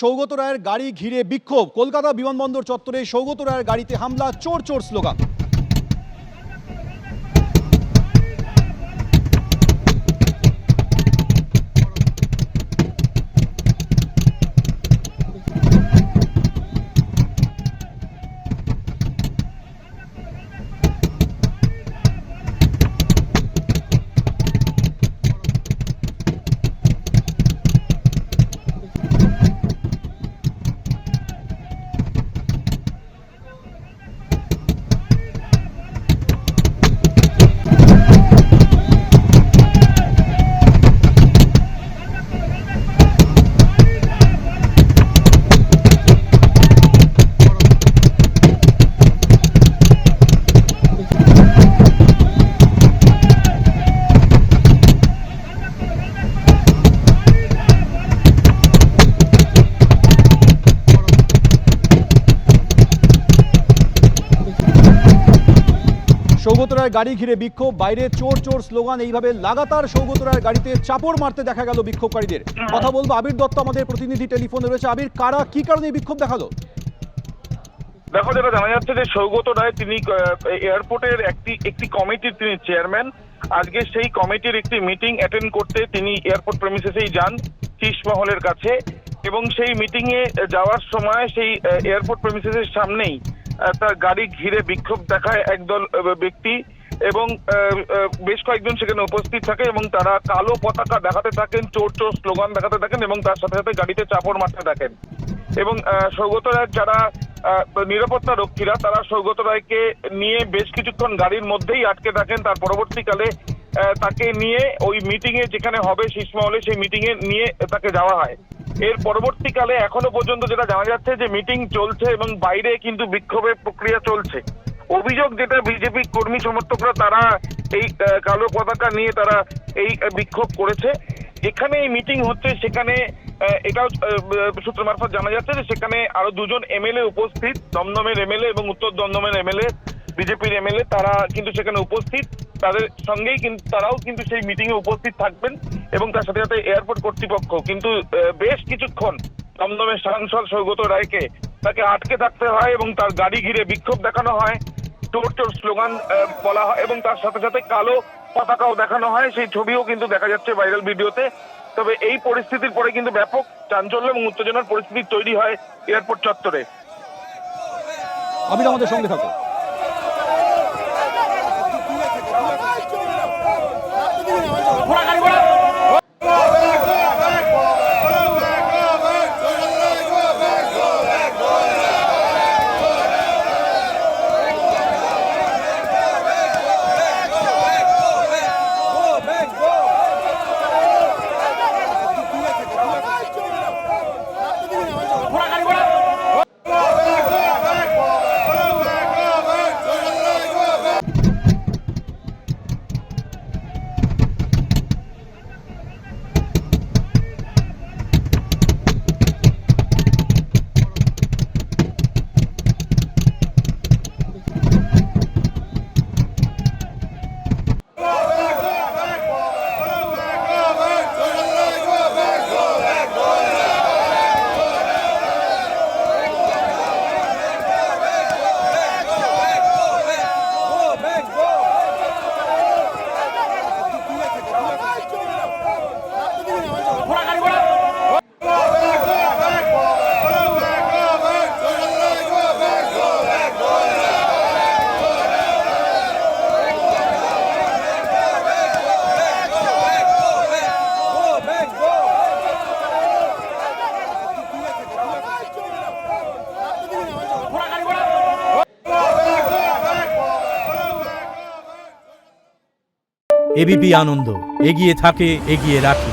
সৌগত রায়ের গাড়ি ঘিরে বিক্ষোভ। কলকাতা বিমানবন্দর চত্বরে সৌগত রায়ের গাড়িতে হামলা, চোর চোর স্লোগান। সৌগত রায়ের গাড়ি ঘিরে বিক্ষোভ, বাইরে চোর চোর স্লোগান। এইভাবে লাগাতার সৌগত রায়ের গাড়িতে চাপড় মারতে দেখা গেল বিক্ষোভকারীদের। কথা বলবো আবির দত্ত, আমাদের প্রতিনিধি টেলিফোনে রয়েছে। আবির, কারা কি কারণে বিক্ষোভ দেখালো? দেখো, যেটা জানা যাচ্ছে যে সৌগত রায় তিনি এয়ারপোর্টের একটি কমিটির তিনি চেয়ারম্যান। আজকে সেই কমিটির একটি মিটিং অ্যাটেন্ড করতে তিনি এয়ারপোর্ট প্রেমিসেসেই যান শীষমহলের কাছে, এবং সেই মিটিং এ যাওয়ার সময় সেই এয়ারপোর্ট প্রেমিসেসের সামনেই তার গাড়ি ঘিরে বিক্ষোভ দেখায় একদল ব্যক্তি, এবং বেশ কয়েকজন সেখানে উপস্থিত থাকে এবং তারা কালো পতাকা দেখাতে থাকেন, চোর চোর স্লোগান দেখাতে থাকেন এবং তার সাথে সাথে গাড়িতে চাপড় মারতে থাকেন। এবং সৌগত রায়ের যারা নিরাপত্তা রক্ষীরা, তারা সৌগত রায়কে নিয়ে বেশ কিছুক্ষণ গাড়ির মধ্যেই আটকে থাকেন। তার পরবর্তীকালে তাকে নিয়ে ওই মিটিং এ যেখানে হবে শীষমহলে, সেই মিটিং এ নিয়ে তাকে যাওয়া হয়। এর পরবর্তীকালে এখনো পর্যন্ত যেটা জানা যাচ্ছে যে মিটিং চলছে এবং বাইরে কিন্তু বিক্ষোভের প্রক্রিয়া চলছে। অভিযোগ যেটা, বিজেপি কর্মী সমর্থকরা তারা এই কালো পতাকা নিয়ে তারা এই বিক্ষোভ করেছে। যেখানে এই মিটিং হচ্ছে সেখানে এটাও সূত্র মারফত জানা যাচ্ছে যে সেখানে আরো দুজন এমএলএ উপস্থিত, দমদমের এমএলএ এবং উত্তর দমদমের এমএলএ, বিজেপির এমএলএ, তারা কিন্তু সেখানে উপস্থিত। তাদের সঙ্গেই কিন্তু তারাও কিন্তু সেই মিটিং এ উপস্থিত থাকবেন এবং তার সাথে সাথে এয়ারপোর্ট কর্তৃপক্ষ কিন্তু বেশ কিছুক্ষণ দমদমের সাংসদ সৌগত রায়কে তাকে আটকে থাকতে হয় এবং তার গাড়ি ঘিরে বিক্ষোভ দেখানো হয়, চোর চোর স্লোগান বলা হয় এবং তার সাথে সাথে কালো পতাকাও দেখানো হয়। সেই ছবিও কিন্তু দেখা যাচ্ছে ভাইরাল ভিডিওতে। তবে এই পরিস্থিতির পরে কিন্তু ব্যাপক চাঞ্চল্য এবং উত্তেজনার পরিস্থিতি তৈরি হয় এয়ারপোর্ট চত্বরে। আমি আমাদের সঙ্গে থাকো। এবিপি আনন্দ, এগিয়ে থাকে, এগিয়ে রাখে।